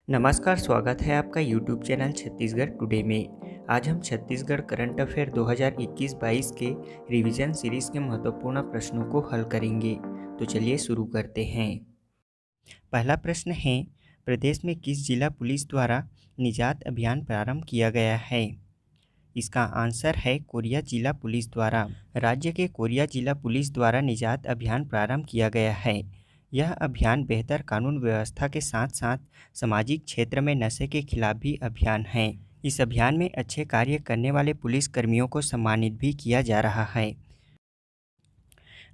नमस्कार, स्वागत है आपका YouTube चैनल छत्तीसगढ़ टुडे में। आज हम छत्तीसगढ़ करंट अफेयर 2021-22 के रिवीजन सीरीज के महत्वपूर्ण प्रश्नों को हल करेंगे। तो चलिए शुरू करते हैं। पहला प्रश्न है, प्रदेश में किस जिला पुलिस द्वारा निजात अभियान प्रारंभ किया गया है? इसका आंसर है कोरिया जिला पुलिस द्वारा। राज्य के कोरिया जिला पुलिस द्वारा निजात अभियान प्रारंभ किया गया है। यह अभियान बेहतर कानून व्यवस्था के साथ साथ सामाजिक क्षेत्र में नशे के खिलाफ भी अभियान है। इस अभियान में अच्छे कार्य करने वाले पुलिस कर्मियों को सम्मानित भी किया जा रहा है।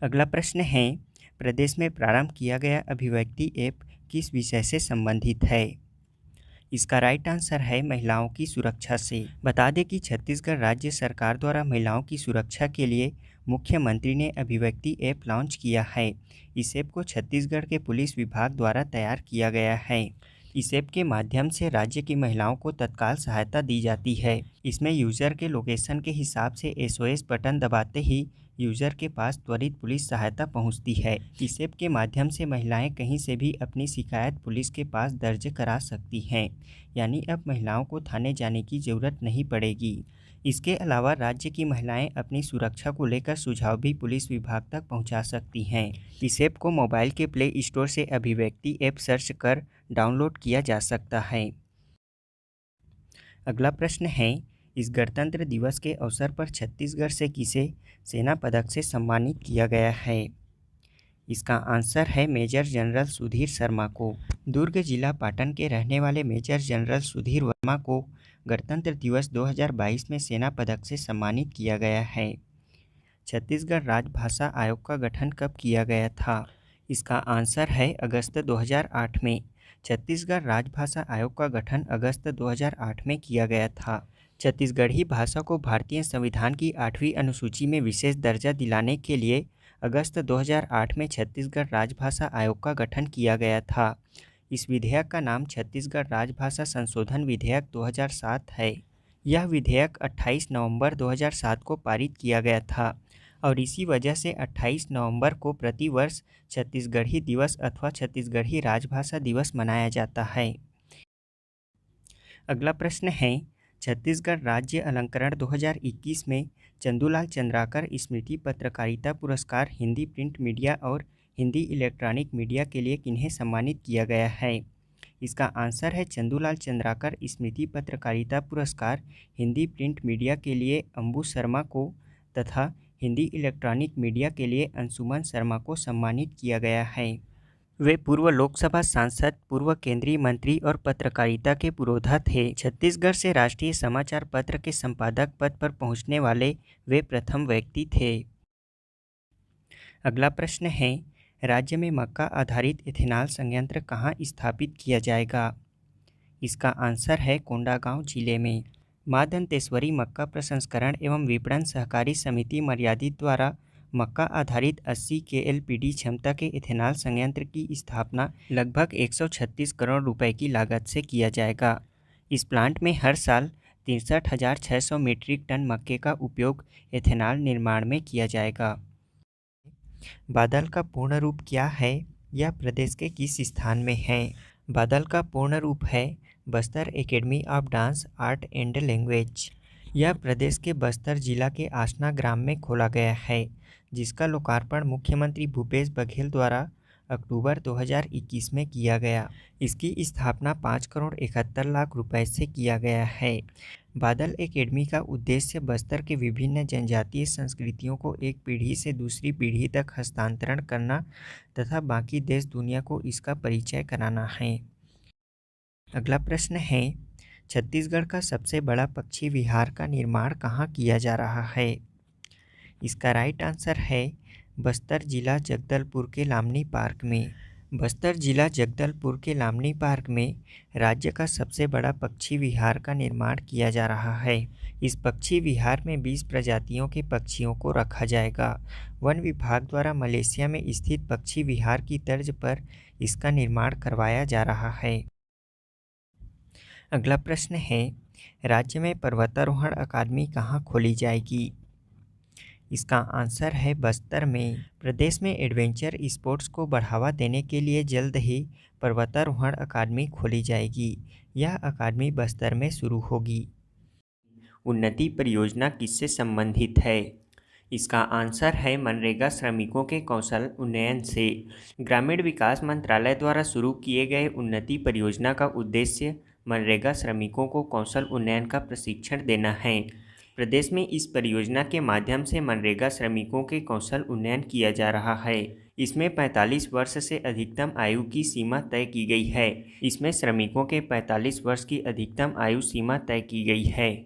अगला प्रश्न है, प्रदेश में प्रारंभ किया गया अभिव्यक्ति ऐप किस विषय से संबंधित है? इसका राइट आंसर है महिलाओं की सुरक्षा से। बता दें कि छत्तीसगढ़ राज्य सरकार द्वारा महिलाओं की सुरक्षा के लिए मुख्यमंत्री ने अभिव्यक्ति ऐप लॉन्च किया है। इस ऐप को छत्तीसगढ़ के पुलिस विभाग द्वारा तैयार किया गया है। इस ऐप के माध्यम से राज्य की महिलाओं को तत्काल सहायता दी जाती है। इसमें यूज़र के लोकेशन के हिसाब से SOS बटन दबाते ही यूज़र के पास त्वरित पुलिस सहायता पहुंचती है। इस ऐप के माध्यम से महिलाएं कहीं से भी अपनी शिकायत पुलिस के पास दर्ज करा सकती हैं, यानी अब महिलाओं को थाने जाने की ज़रूरत नहीं पड़ेगी। इसके अलावा राज्य की महिलाएं अपनी सुरक्षा को लेकर सुझाव भी पुलिस विभाग तक पहुंचा सकती हैं। इस ऐप को मोबाइल के प्ले स्टोर से अभिव्यक्ति ऐप सर्च कर डाउनलोड किया जा सकता है। अगला प्रश्न है, इस गणतंत्र दिवस के अवसर पर छत्तीसगढ़ से किसे सेना पदक से सम्मानित किया गया है? इसका आंसर है मेजर जनरल सुधीर शर्मा को। दुर्ग जिला पाटन के रहने वाले मेजर जनरल सुधीर वर्मा को गणतंत्र दिवस 2022 में सेना पदक से सम्मानित किया गया है। छत्तीसगढ़ राजभाषा आयोग का गठन कब किया गया था? इसका आंसर है अगस्त 2008 में। छत्तीसगढ़ राजभाषा आयोग का गठन अगस्त 2008 में किया गया था। छत्तीसगढ़ी भाषा को भारतीय संविधान की 8वीं अनुसूची में विशेष दर्जा दिलाने के लिए अगस्त 2008 में छत्तीसगढ़ राजभाषा आयोग का गठन किया गया था। इस विधेयक का नाम छत्तीसगढ़ राजभाषा संशोधन विधेयक 2007 है। यह विधेयक 28 नवंबर 2007 को पारित किया गया था और इसी वजह से 28 नवंबर को प्रतिवर्ष छत्तीसगढ़ी दिवस अथवा छत्तीसगढ़ी राजभाषा दिवस मनाया जाता है। अगला प्रश्न है, छत्तीसगढ़ राज्य अलंकरण 2021 में चंदूलाल चंद्राकर स्मृति पत्रकारिता पुरस्कार हिंदी प्रिंट मीडिया और हिंदी इलेक्ट्रॉनिक मीडिया के लिए किन्हें सम्मानित किया गया है? इसका आंसर है चंदूलाल चंद्राकर स्मृति पत्रकारिता पुरस्कार हिंदी प्रिंट मीडिया के लिए अंबु शर्मा को तथा हिंदी इलेक्ट्रॉनिक मीडिया के लिए अंशुमन शर्मा को सम्मानित किया गया है। वे पूर्व लोकसभा सांसद, पूर्व केंद्रीय मंत्री और पत्रकारिता के पुरोधा थे। छत्तीसगढ़ से राष्ट्रीय समाचार पत्र के संपादक पद पर पहुंचने वाले वे प्रथम व्यक्ति थे। अगला प्रश्न है, राज्य में मक्का आधारित इथेनॉल संयंत्र कहाँ स्थापित किया जाएगा? इसका आंसर है कोंडागांव जिले में। मां दंतेश्वरी मक्का प्रसंस्करण एवं विपणन सहकारी समिति मर्यादित द्वारा मक्का आधारित 80 KLPD क्षमता के इथेनॉल संयंत्र की स्थापना लगभग 136 करोड़ रुपए की लागत से किया जाएगा। इस प्लांट में हर साल 63,600 मीट्रिक टन मक्के का उपयोग इथेनॉल निर्माण में किया जाएगा। बादल का पूर्ण रूप क्या है? यह प्रदेश के किस स्थान में है? बादल का पूर्ण रूप है Bastar academy of dance art and language. यह प्रदेश के बस्तर जिला के आसना ग्राम में खोला गया है, जिसका लोकार्पण मुख्यमंत्री भूपेश बघेल द्वारा अक्टूबर 2021 में किया गया। इसकी स्थापना 5 करोड़ 71 लाख रुपए से किया गया है। बादल एकेडमी का उद्देश्य बस्तर के विभिन्न जनजातीय संस्कृतियों को एक पीढ़ी से दूसरी पीढ़ी तक हस्तांतरण करना तथा बाकी देश दुनिया को इसका परिचय कराना है। अगला प्रश्न है, छत्तीसगढ़ का सबसे बड़ा पक्षी विहार का निर्माण कहाँ किया जा रहा है? इसका राइट आंसर है बस्तर जिला जगदलपुर के लामनी पार्क में। बस्तर जिला जगदलपुर के लामनी पार्क में राज्य का सबसे बड़ा पक्षी विहार का निर्माण किया जा रहा है। इस पक्षी विहार में 20 प्रजातियों के पक्षियों को रखा जाएगा। वन विभाग द्वारा मलेशिया में स्थित पक्षी विहार की तर्ज पर इसका निर्माण करवाया जा रहा है। अगला प्रश्न है, राज्य में पर्वतारोहण अकादमी कहाँ खोली जाएगी? इसका आंसर है बस्तर में। प्रदेश में एडवेंचर स्पोर्ट्स को बढ़ावा देने के लिए जल्द ही पर्वतारोहण अकादमी खोली जाएगी। यह अकादमी बस्तर में शुरू होगी। उन्नति परियोजना किससे संबंधित है? इसका आंसर है मनरेगा श्रमिकों के कौशल उन्नयन से। ग्रामीण विकास मंत्रालय द्वारा शुरू किए गए उन्नति परियोजना का उद्देश्य मनरेगा श्रमिकों को कौशल उन्नयन का प्रशिक्षण देना है। प्रदेश में इस परियोजना के माध्यम से मनरेगा श्रमिकों के कौशल उन्नयन किया जा रहा है। इसमें 45 वर्ष से अधिकतम आयु की सीमा तय की गई है। इसमें श्रमिकों के 45 वर्ष की अधिकतम आयु सीमा तय की गई है।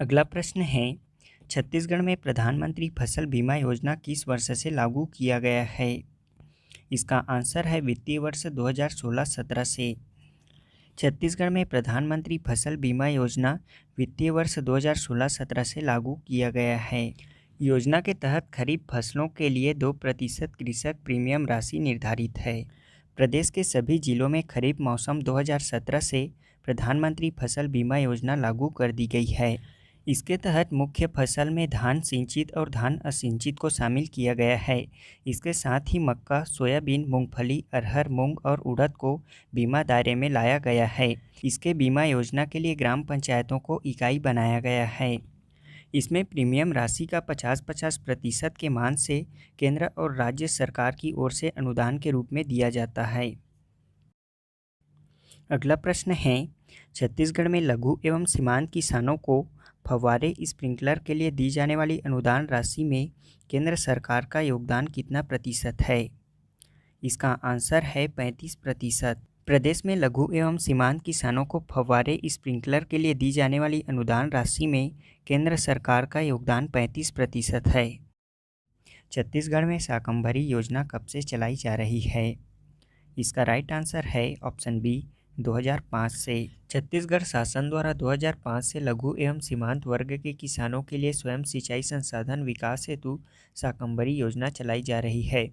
अगला प्रश्न है, छत्तीसगढ़ में प्रधानमंत्री फसल बीमा योजना किस वर्ष से लागू किया गया है? इसका आंसर है वित्तीय वर्ष 2016-17 से। छत्तीसगढ़ में प्रधानमंत्री फसल बीमा योजना वित्तीय वर्ष 2016-17 से लागू किया गया है। योजना के तहत खरीफ फसलों के लिए 2% कृषक प्रीमियम राशि निर्धारित है। प्रदेश के सभी जिलों में खरीफ मौसम 2017 से प्रधानमंत्री फसल बीमा योजना लागू कर दी गई है। इसके तहत मुख्य फसल में धान सिंचित और धान असिंचित को शामिल किया गया है। इसके साथ ही मक्का, सोयाबीन, मूंगफली, अरहर, मूंग और उड़द को बीमा दायरे में लाया गया है। इसके बीमा योजना के लिए ग्राम पंचायतों को इकाई बनाया गया है। इसमें प्रीमियम राशि का 50-50% के मान से केंद्र और राज्य सरकार की ओर से अनुदान के रूप में दिया जाता है। अगला प्रश्न है, छत्तीसगढ़ में लघु एवं सीमांत किसानों को फव्वारे स्प्रिंकलर के लिए दी जाने वाली अनुदान राशि में केंद्र सरकार का योगदान कितना प्रतिशत है? इसका आंसर है 35%। प्रदेश में लघु एवं सीमांत किसानों को फव्वारे स्प्रिंकलर के लिए दी जाने वाली अनुदान राशि में केंद्र सरकार का योगदान 35% है। छत्तीसगढ़ में शाकंभरी योजना कब से चलाई जा रही है? इसका राइट आंसर है ऑप्शन बी, 2005 से। छत्तीसगढ़ शासन द्वारा 2005 से लघु एवं सीमांत वर्ग के किसानों के लिए स्वयं सिंचाई संसाधन विकास हेतु शाकंभरी योजना चलाई जा रही है,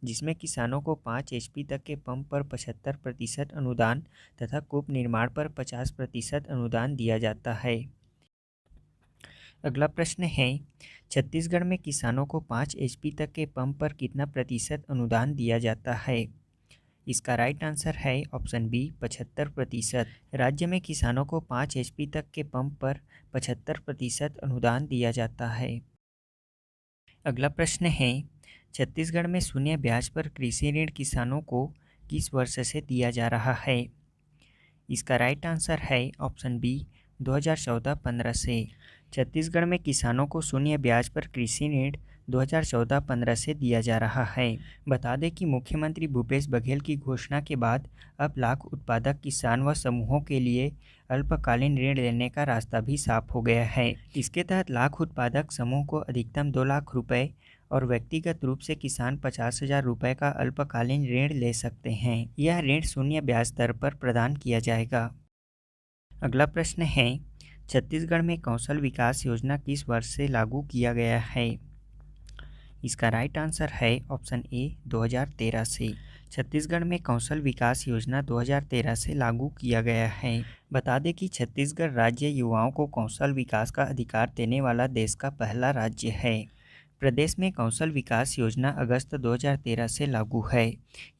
जिसमें किसानों को 5 HP तक के पंप पर 75% अनुदान तथा कूप निर्माण पर 50% अनुदान दिया जाता है। अगला प्रश्न है, छत्तीसगढ़ में किसानों को 5 HP तक के पंप पर कितना प्रतिशत अनुदान दिया जाता है? इसका राइट आंसर है ऑप्शन बी, 75%। राज्य में किसानों को 5 HP तक के पंप पर 75% अनुदान दिया जाता है। अगला प्रश्न है, छत्तीसगढ़ में शून्य ब्याज पर कृषि ऋण किसानों को किस वर्ष से दिया जा रहा है? इसका राइट आंसर है ऑप्शन बी, 2014-15 से। छत्तीसगढ़ में किसानों को शून्य ब्याज पर कृषि ऋण 2014-15 से दिया जा रहा है। बता दें कि मुख्यमंत्री भूपेश बघेल की घोषणा के बाद अब लाख उत्पादक किसान व समूहों के लिए अल्पकालीन ऋण लेने का रास्ता भी साफ हो गया है। इसके तहत लाख उत्पादक समूह को अधिकतम 2 लाख रुपए और व्यक्तिगत रूप से किसान 50,000 रुपये का अल्पकालीन ऋण ले सकते हैं। यह ऋण शून्य ब्याज दर पर प्रदान किया जाएगा। अगला प्रश्न है, छत्तीसगढ़ में कौशल विकास योजना किस वर्ष से लागू किया गया है? इसका राइट आंसर है ऑप्शन ए, 2013 से। छत्तीसगढ़ में कौशल विकास योजना 2013 से लागू किया गया है। बता दें कि छत्तीसगढ़ राज्य युवाओं को कौशल विकास का अधिकार देने वाला देश का पहला राज्य है। प्रदेश में कौशल विकास योजना अगस्त 2013 से लागू है।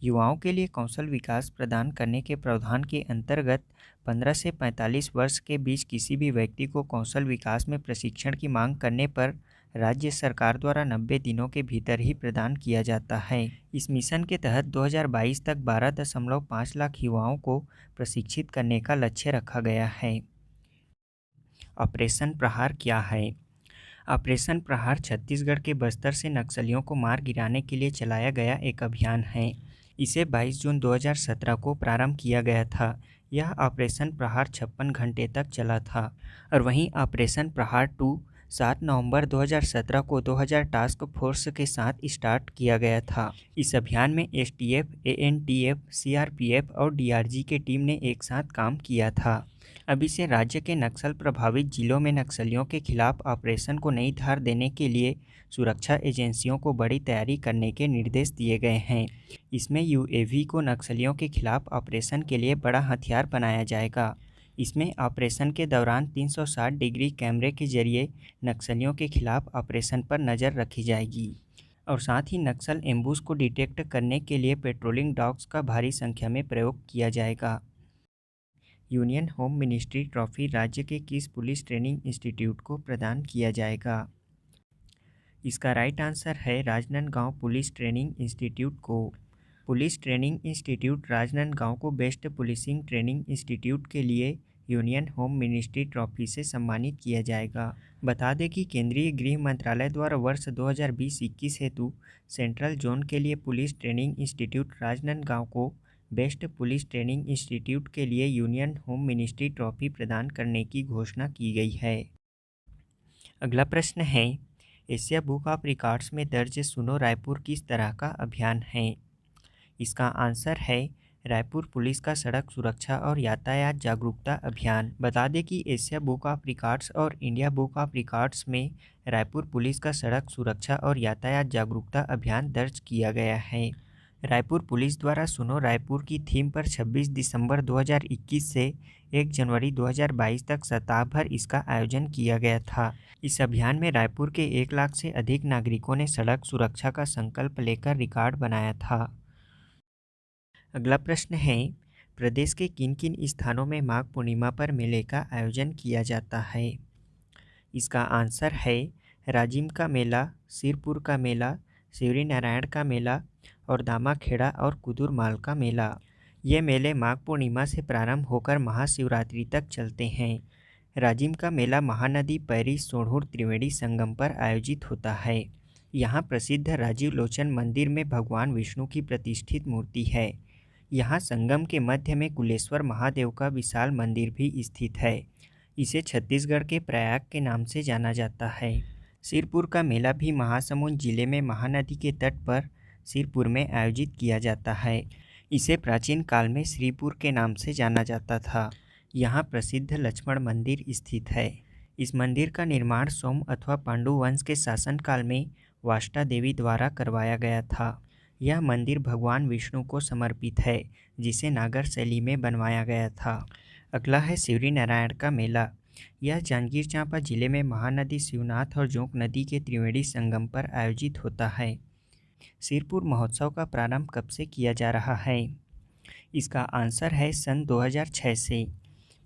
युवाओं के लिए कौशल विकास प्रदान करने के प्रावधान के अंतर्गत 15 से 45 वर्ष के बीच किसी भी व्यक्ति को कौशल विकास में प्रशिक्षण की मांग करने पर राज्य सरकार द्वारा 90 दिनों के भीतर ही प्रदान किया जाता है। इस मिशन के तहत 2022 तक 12.5 लाख युवाओं को प्रशिक्षित करने का लक्ष्य रखा गया है। ऑपरेशन प्रहार क्या है? ऑपरेशन प्रहार छत्तीसगढ़ के बस्तर से नक्सलियों को मार गिराने के लिए चलाया गया एक अभियान है। इसे 22 जून 2017 को प्रारंभ किया गया था। यह ऑपरेशन प्रहार 56 घंटे तक चला था और वहीं ऑपरेशन प्रहार 2 7 नवंबर 2017 को 2000 टास्क फोर्स के साथ स्टार्ट किया गया था। इस अभियान में STF, ANTF, CRPF और DRG के टीम ने एक साथ काम किया था। अभी से राज्य के नक्सल प्रभावित जिलों में नक्सलियों के खिलाफ ऑपरेशन को नई धार देने के लिए सुरक्षा एजेंसियों को बड़ी तैयारी करने के निर्देश दिए गए हैं। इसमें UAV को नक्सलियों के खिलाफ ऑपरेशन के लिए बड़ा हथियार बनाया जाएगा। इसमें ऑपरेशन के दौरान 360 डिग्री कैमरे के जरिए नक्सलियों के खिलाफ ऑपरेशन पर नज़र रखी जाएगी और साथ ही नक्सल एम्बुश को डिटेक्ट करने के लिए पेट्रोलिंग डॉग्स का भारी संख्या में प्रयोग किया जाएगा। यूनियन होम मिनिस्ट्री ट्रॉफी राज्य के किस पुलिस ट्रेनिंग इंस्टीट्यूट को प्रदान किया जाएगा? इसका राइट आंसर है राजनांदगांव पुलिस ट्रेनिंग इंस्टीट्यूट को। पुलिस ट्रेनिंग इंस्टीट्यूट राजनांदगांव को बेस्ट पुलिसिंग ट्रेनिंग इंस्टीट्यूट के लिए यूनियन होम मिनिस्ट्री ट्रॉफी से सम्मानित किया जाएगा। बता दें कि केंद्रीय गृह मंत्रालय द्वारा वर्ष 2020-21 हेतु सेंट्रल जोन के लिए पुलिस ट्रेनिंग इंस्टीट्यूट राजनांदगांव को बेस्ट पुलिस ट्रेनिंग इंस्टीट्यूट के लिए यूनियन होम मिनिस्ट्री ट्रॉफी प्रदान करने की घोषणा की गई है। अगला प्रश्न है, एशिया बुक ऑफ रिकॉर्ड्स में दर्ज सुनो रायपुर किस तरह का अभियान है? इसका आंसर है रायपुर पुलिस का सड़क सुरक्षा और यातायात जागरूकता अभियान। बता दें कि एशिया बुक ऑफ रिकॉर्ड्स और इंडिया बुक ऑफ रिकॉर्ड्स में रायपुर पुलिस का सड़क सुरक्षा और यातायात जागरूकता अभियान दर्ज किया गया है। रायपुर पुलिस द्वारा सुनो रायपुर की थीम पर 26 दिसंबर 2021 से 1 जनवरी 2022 तक सप्ताह भर इसका आयोजन किया गया था। इस अभियान में रायपुर के 1 लाख से अधिक नागरिकों ने सड़क सुरक्षा का संकल्प लेकर रिकॉर्ड बनाया था। अगला प्रश्न है, प्रदेश के किन किन स्थानों में माघ पूर्णिमा पर मेले का आयोजन किया जाता है? इसका आंसर है राजिम का मेला, सिरपुर का मेला, शिवरी नारायण का मेला और दामाखेड़ा और कुदुरमाल का मेला। ये मेले माघ पूर्णिमा से प्रारंभ होकर महाशिवरात्रि तक चलते हैं। राजिम का मेला महानदी पैरी सोढ़ूर त्रिवेणी संगम पर आयोजित होता है। यहाँ प्रसिद्ध राजीव लोचन मंदिर में भगवान विष्णु की प्रतिष्ठित मूर्ति है। यहाँ संगम के मध्य में कुलेश्वर महादेव का विशाल मंदिर भी स्थित है। इसे छत्तीसगढ़ के प्रयाग के नाम से जाना जाता है। सिरपुर का मेला भी महासमुंद जिले में महानदी के तट पर सिरपुर में आयोजित किया जाता है। इसे प्राचीन काल में श्रीपुर के नाम से जाना जाता था। यहाँ प्रसिद्ध लक्ष्मण मंदिर स्थित है। इस मंदिर का निर्माण सोम अथवा पांडु वंश के शासनकाल में वाष्टा देवी द्वारा करवाया गया था। यह मंदिर भगवान विष्णु को समर्पित है, जिसे नागर शैली में बनवाया गया था। अगला है शिवरी नारायण का मेला। यह जांजगीर चांपा जिले में महानदी शिवनाथ और जोंक नदी के त्रिवेणी संगम पर आयोजित होता है। सिरपुर महोत्सव का प्रारंभ कब से किया जा रहा है? इसका आंसर है सन 2006 से।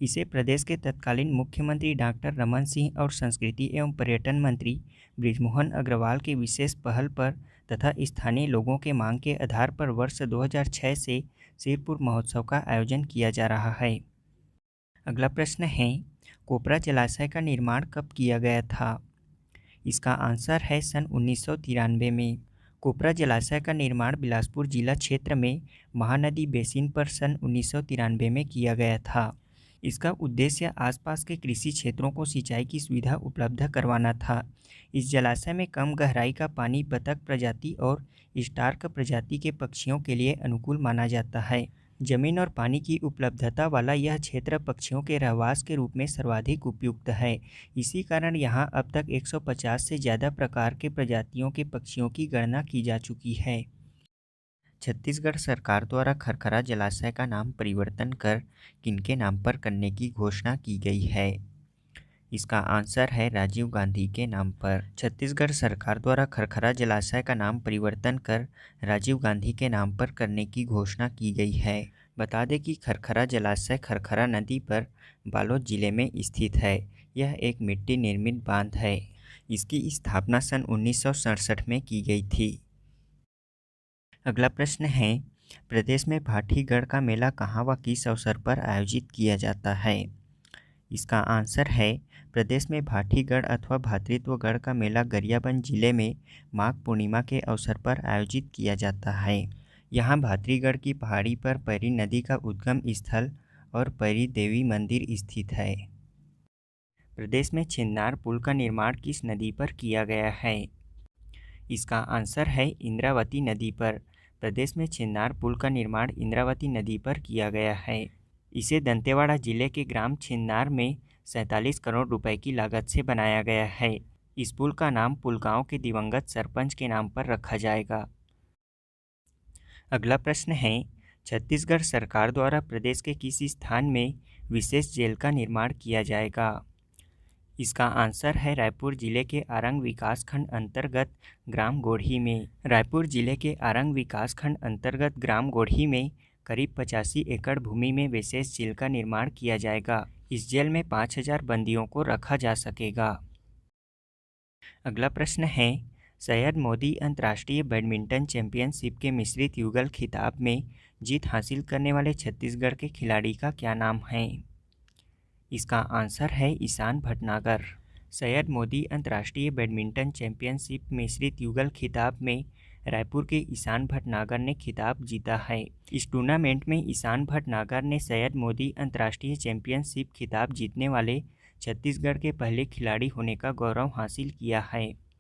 इसे प्रदेश के तत्कालीन मुख्यमंत्री डॉक्टर रमन सिंह और संस्कृति एवं पर्यटन मंत्री बृजमोहन अग्रवाल की विशेष पहल पर तथा स्थानीय लोगों के मांग के आधार पर वर्ष 2006 से सिरपुर महोत्सव का आयोजन किया जा रहा है। अगला प्रश्न है, कोपरा जलाशय का निर्माण कब किया गया था? इसका आंसर है सन 1993 में। कोपरा जलाशय का निर्माण बिलासपुर जिला क्षेत्र में महानदी बेसिन पर सन 1993 में किया गया था। इसका उद्देश्य आसपास के कृषि क्षेत्रों को सिंचाई की सुविधा उपलब्ध करवाना था। इस जलाशय में कम गहराई का पानी बतख प्रजाति और स्टार्क प्रजाति के पक्षियों के लिए अनुकूल माना जाता है। जमीन और पानी की उपलब्धता वाला यह क्षेत्र पक्षियों के रहवास के रूप में सर्वाधिक उपयुक्त है। इसी कारण यहाँ अब तक 150 से ज़्यादा प्रकार के प्रजातियों के पक्षियों की गणना की जा चुकी है। छत्तीसगढ़ सरकार द्वारा खरखरा जलाशय का नाम परिवर्तन कर किनके नाम पर करने की घोषणा की गई है? इसका आंसर है राजीव गांधी के नाम पर। छत्तीसगढ़ सरकार द्वारा खरखरा जलाशय का नाम परिवर्तन कर राजीव गांधी के नाम पर करने की घोषणा की गई है। बता दें कि खरखरा जलाशय खरखरा नदी पर बालोद जिले में स्थित है। यह एक मिट्टी निर्मित बांध है। इसकी स्थापना सन 1967 में की गई थी। अगला प्रश्न है, प्रदेश में भाटीगढ़ का मेला कहाँ व किस अवसर पर आयोजित किया जाता है? इसका आंसर है प्रदेश में भाटीगढ़ अथवा भातृत्वगढ़ का मेला गरियाबंद जिले में माघ पूर्णिमा के अवसर पर आयोजित किया जाता है। यहाँ भातृगढ़ की पहाड़ी पर पैरी नदी का उद्गम स्थल और पैरी देवी मंदिर स्थित है। प्रदेश में छिन्नार पुल का निर्माण किस नदी पर किया गया है? इसका आंसर है इंद्रावती नदी पर। प्रदेश में छिन्नार पुल का निर्माण इंद्रावती नदी पर किया गया है। इसे दंतेवाड़ा जिले के ग्राम छिन्नार में 47 करोड़ रुपए की लागत से बनाया गया है। इस पुल का नाम पुलगांव के दिवंगत सरपंच के नाम पर रखा जाएगा। अगला प्रश्न है, छत्तीसगढ़ सरकार द्वारा प्रदेश के किस स्थान में विशेष जेल का निर्माण किया जाएगा? इसका आंसर है रायपुर जिले के आरंग विकासखंड अंतर्गत ग्राम गोढ़ी में। रायपुर जिले के आरंग विकासखंड अंतर्गत ग्राम गोढ़ी में करीब 85 एकड़ भूमि में विशेष जेल का निर्माण किया जाएगा। इस जेल में 5000 बंदियों को रखा जा सकेगा। अगला प्रश्न है, सैयद मोदी अंतर्राष्ट्रीय बैडमिंटन चैंपियनशिप के मिश्रित युगल खिताब में जीत हासिल करने वाले छत्तीसगढ़ के खिलाड़ी का क्या नाम है? इसका आंसर है ईशान भटनागर। सैयद मोदी अंतर्राष्ट्रीय बैडमिंटन चैंपियनशिप मिश्रित युगल खिताब में रायपुर के ईशान भटनागर ने खिताब जीता है। इस टूर्नामेंट में ईशान भटनागर ने सैयद मोदी अंतर्राष्ट्रीय चैंपियनशिप खिताब जीतने वाले छत्तीसगढ़ के पहले खिलाड़ी होने का गौरव हासिल किया है।